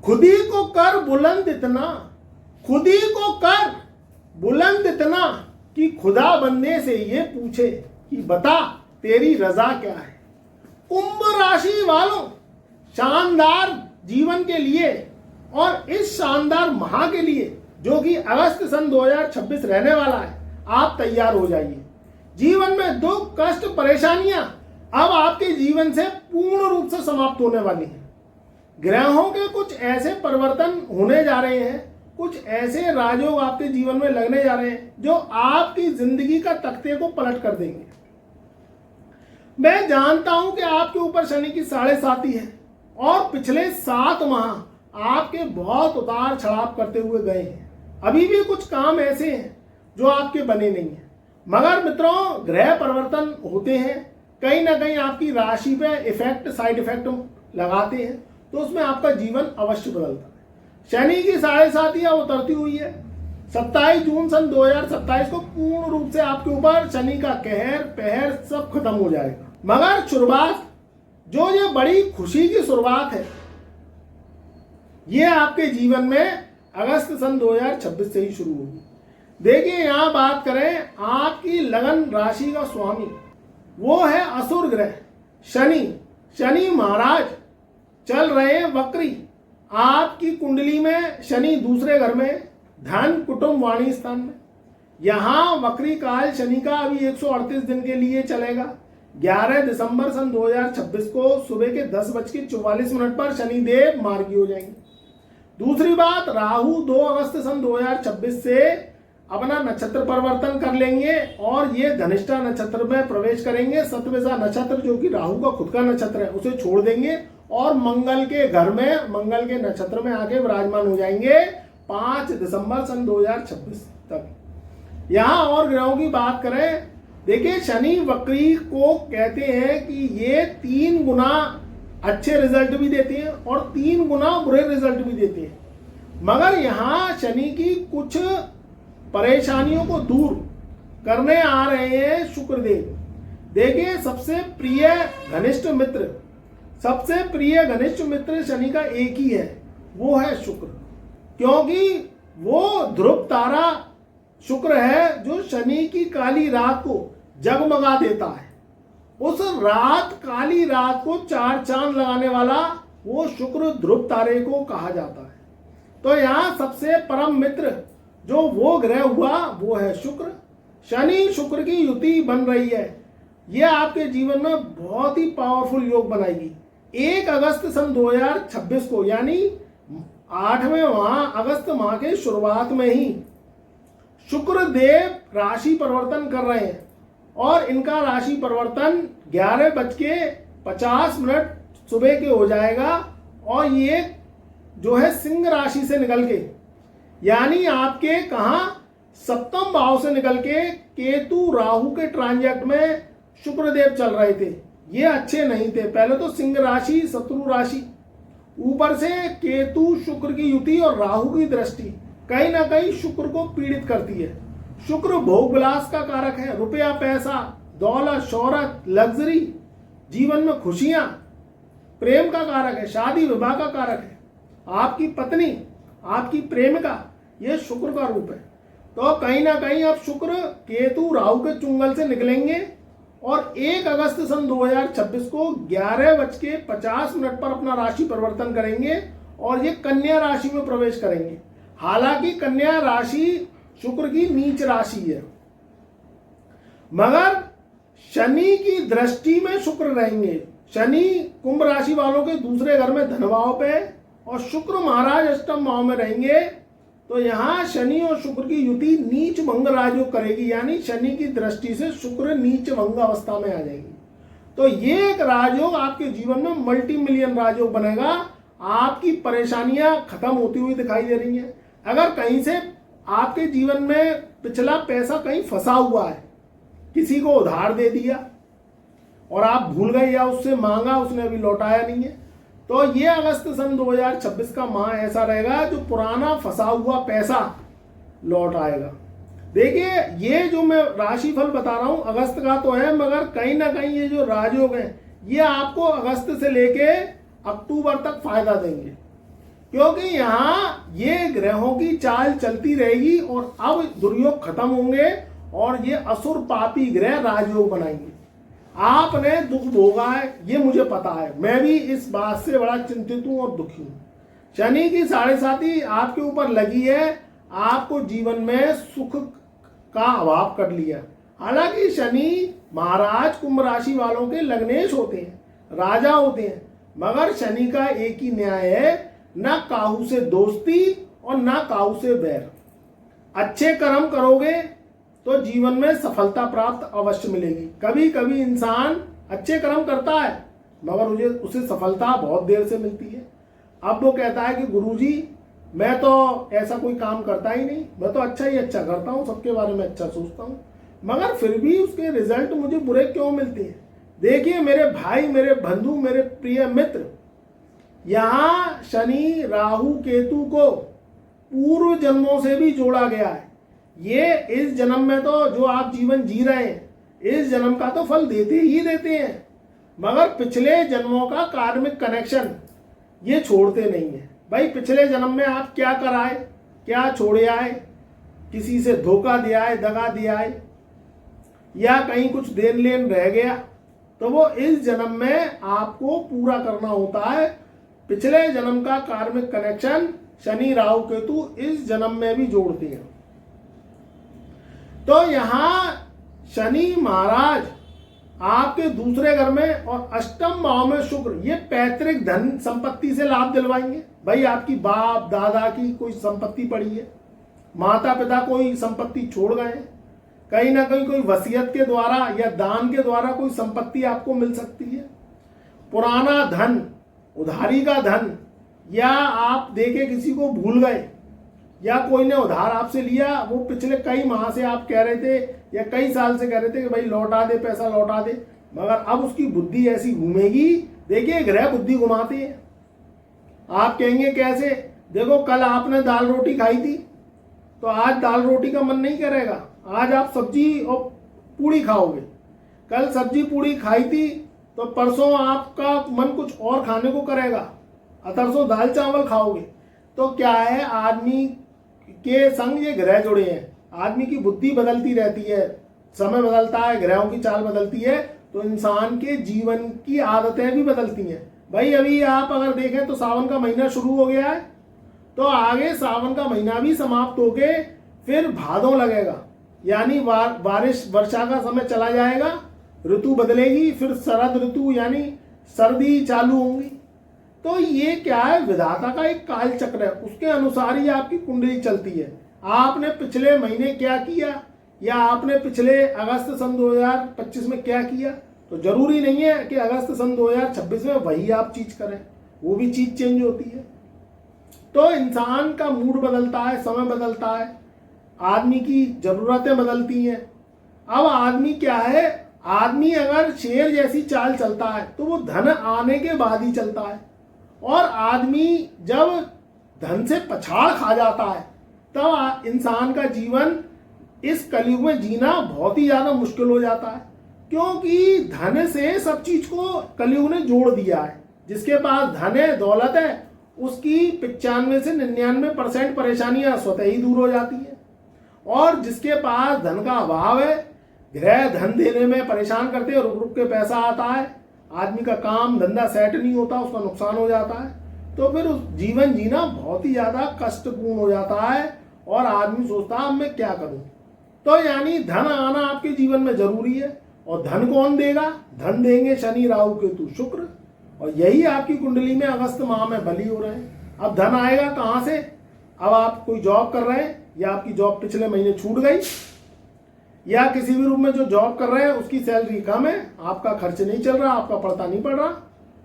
खुद ही को कर बुलंद इतना, खुद ही को कर बुलंद इतना कि खुदा बंदे से ये पूछे कि बता तेरी रजा क्या है। कुंभ राशि वालों, शानदार जीवन के लिए और इस शानदार माह के लिए जो कि अगस्त सन 2026 रहने वाला है, आप तैयार हो जाइए। जीवन में दुख, कष्ट, परेशानियां अब आपके जीवन से पूर्ण रूप से समाप्त होने वाली हैं। ग्रहों के कुछ ऐसे परिवर्तन होने जा रहे हैं, कुछ ऐसे राजयोग आपके जीवन में लगने जा रहे हैं जो आपकी जिंदगी का तख्ते को पलट कर देंगे। मैं जानता हूं कि आपके ऊपर शनि की 7.5 है और पिछले 7 माह आपके बहुत उतार चढ़ाव करते हुए गए हैं। अभी भी कुछ काम ऐसे हैं जो आपके बने नहीं हैं, मगर मित्रों ग्रह परिवर्तन होते हैं, कहीं ना कहीं आपकी राशि पे इफेक्ट, साइड इफेक्ट लगाते हैं, तो उसमें आपका जीवन अवश्य बदलता है। शनि की 7.5 उतरती हुई है। 27 जून सन 2027 को पूर्ण रूप से आपके ऊपर शनि का कहर, पहर सब खत्म हो जाएगा। मगर शुरुआत, जो ये बड़ी खुशी की शुरुआत है, ये आपके जीवन में अगस्त सन 2026 से ही शुरू होगी। देखिए यहां बात करें, आपकी लगन राशि का स्वामी वो है असुर ग्रह शनि। शनि महाराज चल रहे हैं वक्री। आपकी कुंडली में शनि दूसरे घर में, धन, कुटुंब, वाणी स्थान में। यहां वक्री काल शनि का अभी 138 दिन के लिए चलेगा। 11 दिसंबर सन 2026 को सुबह के 10:44 पर शनिदेव मार्गी हो जाएंगे। दूसरी बात, राहु 2 अगस्त सन 2026 से अपना नक्षत्र परिवर्तन कर लेंगे और ये धनिष्ठा नक्षत्र में प्रवेश करेंगे। सतवेसा नक्षत्र जो कि राहु का खुद का नक्षत्र है उसे छोड़ देंगे और मंगल के घर में, मंगल के नक्षत्र में आके विराजमान हो जाएंगे 5 दिसंबर सन 2026 तक। यहां और ग्रहों की बात करें, देखिए शनि वक्री को कहते हैं कि ये 3 गुना अच्छे रिजल्ट भी देते हैं और 3 गुना बुरे रिजल्ट भी देते हैं। मगर यहां शनि की कुछ परेशानियों को दूर करने आ रहे हैं शुक्रदेव। देखिए सबसे प्रिय घनिष्ठ मित्र, सबसे प्रिय घनिष्ठ मित्र शनि का एक ही है, वो है शुक्र। क्योंकि वो ध्रुव तारा शुक्र है जो शनि की काली रात को जगमगा देता है। उस रात, काली रात को 4 चांद लगाने वाला वो शुक्र ध्रुव तारे को कहा जाता है। तो यहां सबसे परम मित्र जो वो ग्रह हुआ वो है शुक्र। शनि शुक्र की युति बन रही है, ये आपके जीवन में बहुत ही पावरफुल योग बनाएगी। 1 अगस्त सन 2026 को, यानी 8वें माह, अगस्त माह के शुरुआत में ही शुक्र देव राशि परिवर्तन कर रहे हैं और इनका राशि परिवर्तन 11:50 सुबह के हो जाएगा और ये जो है सिंह राशि से निकल के, यानी आपके कहा 7वें भाव से निकल के केतु राहु के ट्रांजेक्ट में शुक्रदेव चल रहे थे। ये अच्छे नहीं थे। पहले तो सिंह राशि शत्रु राशि, ऊपर से केतु शुक्र की युति और राहु की दृष्टि कहीं ना कहीं शुक्र को पीड़ित करती है। शुक्र भोग विलास का कारक है, रुपया, पैसा, दौलत, शोहरत, लग्जरी, जीवन में खुशियां, प्रेम का कारक है, शादी विवाह का कारक है। आपकी पत्नी, आपकी प्रेमिका, ये शुक्र का रूप है। तो कहीं ना कहीं अब शुक्र केतु राहु के चुंगल से निकलेंगे और 1 अगस्त सन 2026 को 11:50 पर अपना राशि परिवर्तन करेंगे और ये कन्या राशि में प्रवेश करेंगे। हालांकि कन्या राशि शुक्र की नीच राशि है, मगर शनि की दृष्टि में शुक्र रहेंगे। शनि कुंभ राशि वालों के दूसरे घर में धन भाव पे और शुक्र महाराज अष्टम भाव में रहेंगे। तो यहां शनि और शुक्र की युति नीच भंग राजयोग करेगी, यानी शनि की दृष्टि से शुक्र नीच भंग अवस्था में आ जाएगी। तो ये एक राजयोग आपके जीवन में मल्टी मिलियन राजयोग बनेगा। आपकी परेशानियां खत्म होती हुई दिखाई दे रही हैं। अगर कहीं से आपके जीवन में पिछला पैसा कहीं फंसा हुआ है, किसी को उधार दे दिया और आप भूल गए या उससे मांगा, उसने अभी लौटाया नहीं है, तो ये अगस्त सन 2026 का माह ऐसा रहेगा जो पुराना फंसा हुआ पैसा लौट आएगा। देखिए ये जो मैं राशिफल बता रहा हूं अगस्त का तो है, मगर कहीं ना कहीं ये जो राजयोग हैं ये आपको अगस्त से लेके अक्टूबर तक फायदा देंगे। क्योंकि यहाँ ये ग्रहों की चाल चलती रहेगी और अब दुर्योग खत्म होंगे और ये असुर पापी ग्रह राजयोग बनाएंगे। आपने दुख भोगा है, ये मुझे पता है, मैं भी इस बात से बड़ा चिंतित हूं और दुखी हूं। शनि की 7.5 आपके ऊपर लगी है, आपको जीवन में सुख का अभाव कर लिया। हालांकि शनि महाराज कुंभ राशि वालों के लग्नेश होते हैं, राजा होते हैं, मगर शनि का एक ही न्याय है, ना काहू से दोस्ती और ना काहू से बैर। अच्छे कर्म करोगे तो जीवन में सफलता प्राप्त अवश्य मिलेगी। कभी कभी इंसान अच्छे कर्म करता है मगर उसे सफलता बहुत देर से मिलती है। अब वो कहता है कि गुरुजी मैं तो ऐसा कोई काम करता ही नहीं, मैं तो अच्छा ही अच्छा करता हूँ, सबके बारे में अच्छा सोचता हूँ, मगर फिर भी उसके रिजल्ट मुझे बुरे क्यों मिलते हैं। देखिए मेरे भाई, मेरे बंधु, मेरे प्रिय मित्र, यहाँ शनि राहु केतु को पूर्व जन्मों से भी जोड़ा गया है। ये इस जन्म में तो जो आप जीवन जी रहे हैं, इस जन्म का तो फल देते ही देते हैं, मगर पिछले जन्मों का कार्मिक कनेक्शन ये छोड़ते नहीं है। भाई पिछले जन्म में आप क्या कराए, क्या छोड़े आए, किसी से धोखा दिया है, दगा दिया है, या कहीं कुछ देन लेन रह गया, तो वो इस जन्म में आपको पूरा करना होता है। पिछले जन्म का कार्मिक कनेक्शन शनि राहु केतु इस जन्म में भी जोड़ते हैं। तो यहां शनि महाराज आपके दूसरे घर में और अष्टम भाव में शुक्र, ये पैतृक धन संपत्ति से लाभ दिलवाएंगे। भाई आपकी बाप दादा की कोई संपत्ति पड़ी है, माता पिता कोई संपत्ति छोड़ गए, कहीं ना कहीं कोई वसीयत के द्वारा या दान के द्वारा कोई संपत्ति आपको मिल सकती है। पुराना धन, उधारी का धन, या आप देके किसी को भूल गए, या कोई ने उधार आपसे लिया, वो पिछले कई माह से आप कह रहे थे या कई साल से कह रहे थे कि भाई लौटा दे, पैसा लौटा दे, मगर अब उसकी बुद्धि ऐसी घूमेगी। देखिए ग्रह बुद्धि घुमाते हैं। आप कहेंगे कैसे, देखो कल आपने दाल रोटी खाई थी तो आज दाल रोटी का मन नहीं करेगा, आज आप सब्जी और पूड़ी खाओगे। कल सब्जी पूड़ी खाई थी तो परसों आपका मन कुछ और खाने को करेगा, तरसों दाल चावल खाओगे। तो क्या है, आदमी के संग ये ग्रह जुड़े हैं, आदमी की बुद्धि बदलती रहती है, समय बदलता है, ग्रहों की चाल बदलती है, तो इंसान के जीवन की आदतें भी बदलती हैं। भाई अभी आप अगर देखें तो सावन का महीना शुरू हो गया है, तो आगे सावन का महीना भी समाप्त होके फिर भादों लगेगा, यानी बारिश वर्षा का समय चला जाएगा, ऋतु बदलेगी, फिर शरद ऋतु यानी सर्दी चालू होंगी। तो ये क्या है, विधाता का एक काल चक्र है, उसके अनुसार ही आपकी कुंडली चलती है। आपने पिछले महीने क्या किया या आपने पिछले अगस्त सन 2025 में क्या किया, तो जरूरी नहीं है कि अगस्त सन 2026 में वही आप चीज करें, वो भी चीज चेंज होती है। तो इंसान का मूड बदलता है, समय बदलता है, आदमी की जरूरतें बदलती हैं। अब आदमी क्या है, आदमी अगर शेर जैसी चाल चलता है तो वो धन आने के बाद ही चलता है, और आदमी जब धन से पछाड़ खा जाता है तब इंसान का जीवन इस कलयुग में जीना बहुत ही ज्यादा मुश्किल हो जाता है, क्योंकि धन से सब चीज को कलयुग ने जोड़ दिया है। जिसके पास धन है, दौलत है, उसकी 95 से 99% परेशानियां स्वतः ही दूर हो जाती है, और जिसके पास धन का अभाव है, ग्रह धन देने में परेशान करते हैं, रुक रुक के पैसा आता है, आदमी का काम धंधा सेट नहीं होता, उसका नुकसान हो जाता है, तो फिर उस जीवन जीना बहुत ही ज्यादा कष्टपूर्ण हो जाता है, और आदमी सोचता है अब मैं क्या करूं। तो यानी धन आना आपके जीवन में जरूरी है, और धन कौन देगा, धन देंगे शनि राहु केतु शुक्र, और यही आपकी कुंडली में अगस्त माह में बली हो रहे हैं। अब धन आएगा कहां से, अब आप कोई जॉब कर रहे हैं या आपकी जॉब पिछले महीने छूट गई, या किसी भी रूप में जो जॉब कर रहे हैं उसकी सैलरी कम है, आपका खर्च नहीं चल रहा, आपका पड़ता नहीं पड़ रहा,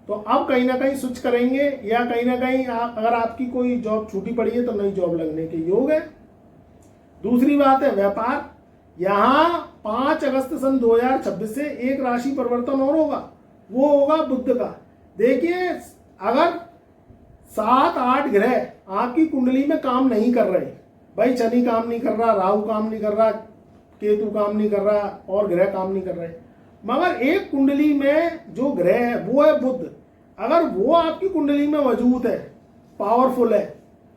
तो अब कहीं ना कहीं स्विच करेंगे, या कहीं ना कहीं अगर आपकी कोई जॉब छूटी पड़ी है तो नई जॉब लगने के योग है। दूसरी बात है व्यापार, यहाँ 5 अगस्त सन 2026 से एक राशि परिवर्तन और होगा, वो होगा बुध का। देखिए अगर 7-8 ग्रह आपकी कुंडली में काम नहीं कर रहे, भाई शनि काम नहीं कर रहा, राहु काम नहीं कर रहा, केतु काम नहीं कर रहा, और ग्रह काम नहीं कर रहे, मगर एक कुंडली में जो ग्रह है वो है बुध, अगर वो आपकी कुंडली में मौजूद है पावरफुल है।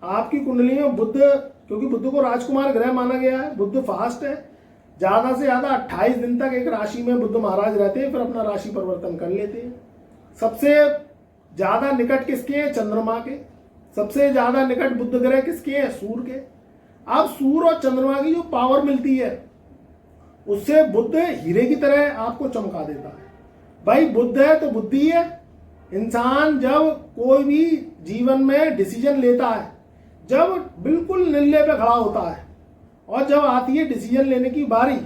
आपकी कुंडली में बुध, क्योंकि बुध को राजकुमार ग्रह माना गया है, बुध फास्ट है, ज्यादा से ज्यादा 28 दिन तक एक राशि में बुध महाराज रहते हैं, फिर अपना राशि परिवर्तन कर लेते हैं। सबसे ज्यादा निकट किसके हैं? चंद्रमा के। सबसे ज्यादा निकट बुध ग्रह किसके हैं? सूर्य के। अब सूर्य और चंद्रमा की जो पावर मिलती है उससे बुध हीरे की तरह आपको चमका देता है। भाई बुध है तो बुद्धि है। इंसान जब कोई भी जीवन में डिसीजन लेता है, जब बिल्कुल निल्ले पे खड़ा होता है और जब आती है डिसीजन लेने की बारी,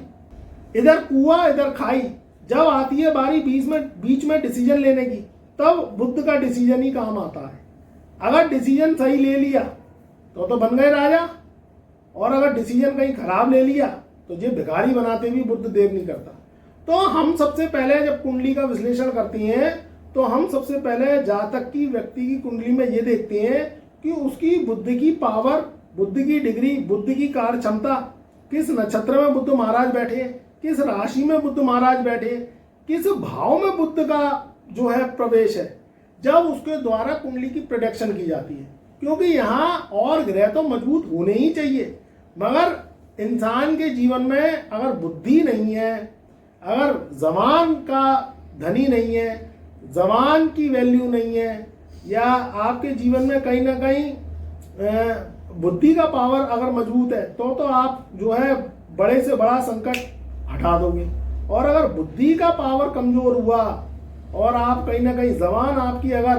इधर कुआं इधर खाई, जब आती है बारी बीच में डिसीजन लेने की, तब बुद्ध का डिसीजन ही काम आता है। अगर डिसीजन सही ले लिया तो बन गए राजा, और अगर डिसीजन कहीं खराब ले लिया तो ये भिखारी बनाते भी बुद्ध देर नहीं करता। तो हम सबसे पहले जब कुंडली का विश्लेषण करते हैं तो हम सबसे पहले जातक की, व्यक्ति की कुंडली में ये देखते हैं कि उसकी बुद्धि की पावर, बुद्धि की डिग्री, बुद्धि की कार्य क्षमता, किस नक्षत्र में बुद्ध महाराज बैठे, किस राशि में बुद्ध महाराज बैठे, किस भाव में बुद्ध का जो है प्रवेश है, जब उसके द्वारा कुंडली की प्रेडिक्शन की जाती है। क्योंकि यहाँ और ग्रह तो मजबूत होने ही चाहिए, मगर इंसान के जीवन में अगर बुद्धि नहीं है, अगर जबान का धनी नहीं है, जबान की वैल्यू नहीं है, या आपके जीवन में कहीं ना कहीं बुद्धि का पावर अगर मजबूत है तो आप जो है बड़े से बड़ा संकट हटा दोगे। और अगर बुद्धि का पावर कमजोर हुआ और आप कहीं ना कहीं जबान आपकी अगर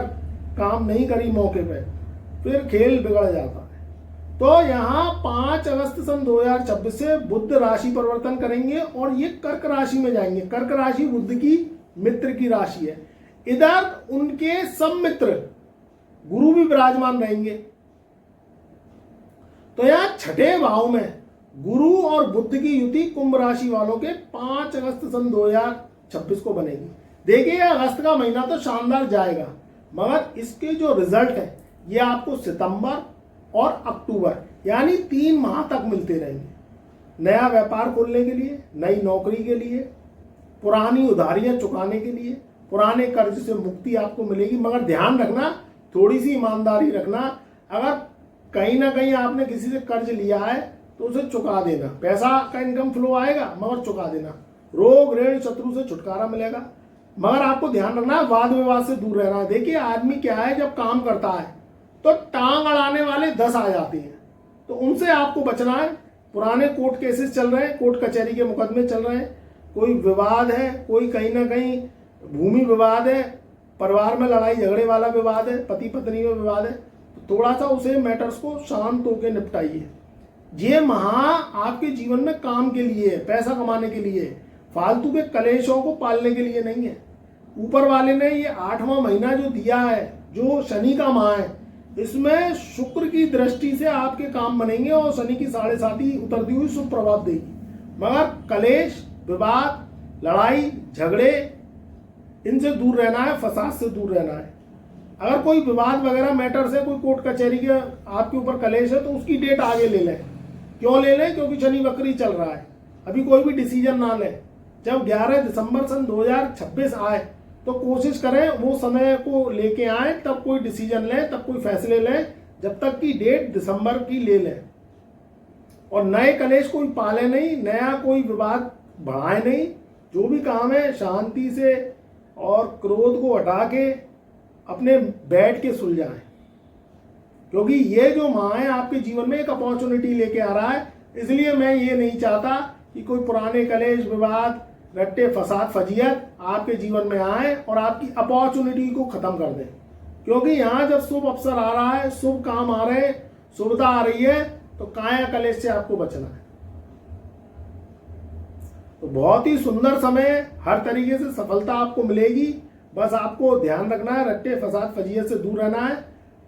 काम नहीं करी मौके पे, फिर खेल बिगड़ जाता है। तो यहाँ 5 अगस्त सन 2026 से बुध राशि परिवर्तन करेंगे और ये कर्क राशि में जाएंगे। कर्क राशि बुध की मित्र की राशि है। इधर उनके सब मित्र गुरु भी विराजमान रहेंगे। तो यहाँ छठे भाव में गुरु और बुध की युति कुंभ राशि वालों के 5 अगस्त सन 2026 को बनेगी। देखिए अगस्त का महीना तो शानदार जाएगा, मगर इसके जो रिजल्ट है ये आपको सितंबर और अक्टूबर यानी 3 माह तक मिलते रहेंगे। नया व्यापार खोलने के लिए, नई नौकरी के लिए, पुरानी उधारियां चुकाने के लिए, पुराने कर्ज से मुक्ति आपको मिलेगी। मगर ध्यान रखना, थोड़ी सी ईमानदारी रखना। अगर कहीं ना कहीं आपने किसी से कर्ज लिया है तो उसे चुका देना। पैसा का इनकम फ्लो आएगा मगर चुका देना। रोग ऋण शत्रु से छुटकारा मिलेगा। मगर आपको ध्यान रखना है, वाद विवाद से दूर रहना है। देखिए आदमी क्या है, जब काम करता है तो टांग अड़ाने वाले 10 आ जाते हैं, तो उनसे आपको बचना है। पुराने कोर्ट केसेस चल रहे हैं, कोर्ट कचहरी के मुकदमे चल रहे हैं, कोई विवाद है, कोई कहीं ना कहीं भूमि विवाद है, परिवार में लड़ाई झगड़े वाला विवाद है, पति पत्नी में विवाद है, तो थोड़ा सा उसे मैटर्स को शांत होकर निपटाइए। ये माह आपके जीवन में काम के लिए है, पैसा कमाने के लिए, फालतू के कलेशों को पालने के लिए नहीं है। ऊपर वाले ने ये 8वां महीना जो दिया है, जो शनि का माह है, इसमें शुक्र की दृष्टि से आपके काम बनेंगे और शनि की 7.5 उतरती हुई शुभ प्रभाव देगी। मगर कलेश, विवाद, लड़ाई झगड़े, इनसे दूर रहना है, फसाद से दूर रहना है। अगर कोई विवाद वगैरह मैटर से, कोई कोर्ट कचहरी के आपके ऊपर कलेश है तो उसकी डेट आगे ले लें। क्यों ले लें? क्योंकि शनि वक्री चल रहा है। अभी कोई भी डिसीजन ना लें। जब 11 दिसंबर सन 2026 आए तो कोशिश करें वो समय को लेके आए, तब कोई डिसीजन लें, तब कोई फैसले लें, जब तक की डेट दिसंबर की ले लें। और नए कलेश कोई पाले नहीं, नया कोई विवाद बढ़ाए नहीं। जो भी काम है शांति से और क्रोध को हटा के अपने बैठ के सुलझाएं। क्योंकि ये जो माह है आपके जीवन में एक अपॉर्चुनिटी लेके आ रहा है। इसलिए मैं ये नहीं चाहता कि कोई पुराने कलेश, विवाद, रट्टे, फसाद, फजीयत आपके जीवन में आए और आपकी अपॉर्चुनिटी को खत्म कर दें। क्योंकि यहाँ जब शुभ अवसर आ रहा है, शुभ काम आ रहे हैं, सुविधा आ रही है, तो काया कलेश से आपको बचना है। तो बहुत ही सुंदर समय, हर तरीके से सफलता आपको मिलेगी। बस आपको ध्यान रखना है, रट्टे, फसाद, फजीयत से दूर रहना है।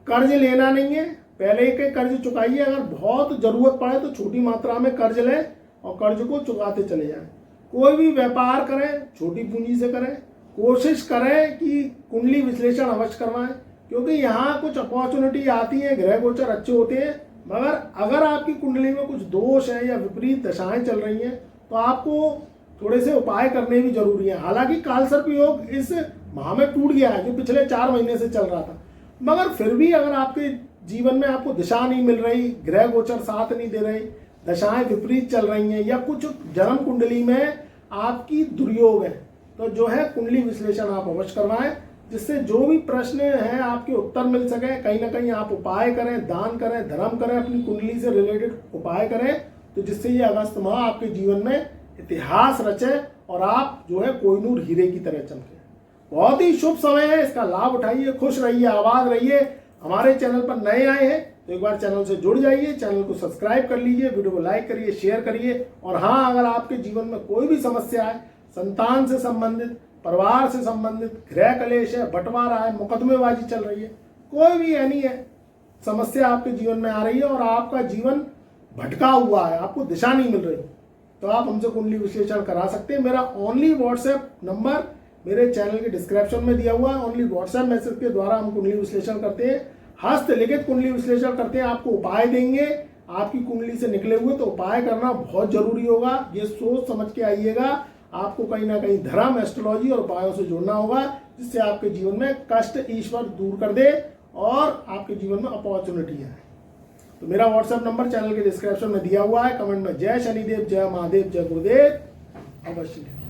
कर्ज लेना नहीं है, पहले के कर्ज चुकाइए। अगर बहुत जरूरत पड़े तो छोटी मात्रा में कर्ज लें और कर्ज को चुकाते चले जाएं। कोई भी व्यापार करें छोटी पूंजी से करें। कोशिश करें कि कुंडली विश्लेषण अवश्य करवाएं, क्योंकि यहाँ कुछ अपॉर्चुनिटी आती है, ग्रह गोचर अच्छे होते हैं। मगर अगर आपकी कुंडली में कुछ दोष है या विपरीत दशाएं चल रही हैं तो आपको थोड़े से उपाय करने भी जरूरी है। हालांकि कालसर्प योग इस माह में टूट गया है, जो पिछले 4 महीने से चल रहा था, मगर फिर भी अगर आपके जीवन में आपको दिशा नहीं मिल रही, ग्रह गोचर साथ नहीं दे रहे, दशाएं विपरीत चल रही हैं, या कुछ जन्म कुंडली में आपकी दुर्योग है, तो जो है कुंडली विश्लेषण आप अवश्य करवाएं, जिससे जो भी प्रश्न हैं आपके उत्तर मिल सके। कहीं ना कहीं आप उपाय करें, दान करें, धर्म करें, अपनी कुंडली से रिलेटेड उपाय करें, तो जिससे ये अगस्त माह आपके जीवन में इतिहास रचे और आप जो है कोहिनूर हीरे की तरह चमके। बहुत ही शुभ समय है, इसका लाभ उठाइए, खुश रहिए, आबाद रहिए। हमारे चैनल पर नए आए हैं तो एक बार चैनल से जुड़ जाइए, चैनल को सब्सक्राइब कर लीजिए, वीडियो को लाइक करिए, शेयर करिए। और हाँ, अगर आपके जीवन में कोई भी समस्या है, संतान से संबंधित, परिवार से संबंधित, गृह कलेश है, बंटवारा है, मुकदमेबाजी चल रही है, कोई भी यानी है समस्या आपके जीवन में आ रही है और आपका जीवन भटका हुआ है, आपको दिशा नहीं मिल रही, तो आप हमसे कुंडली विश्लेषण करा सकते हैं। मेरा ओनली व्हाट्सएप नंबर मेरे चैनल के डिस्क्रिप्शन में दिया हुआ है। ओनली व्हाट्सएप मैसेज के द्वारा हम कुंडली विश्लेषण करते हैं, हस्तलिखित कुंडली विश्लेषण करते हैं, आपको उपाय देंगे। आपकी कुंडली से निकले हुए तो उपाय करना बहुत जरूरी होगा, ये सोच समझ के आइएगा। आपको कहीं ना कहीं धर्म, एस्ट्रोलॉजी और उपायों से जुड़ना होगा, जिससे आपके जीवन में कष्ट ईश्वर दूर कर दे और आपके जीवन में अपॉर्चुनिटी आए। तो मेरा व्हाट्सएप नंबर चैनल के डिस्क्रिप्शन में दिया हुआ है। कमेंट में जय शनिदेव, जय महादेव, जय गुरुदेव अवश्य लिखें।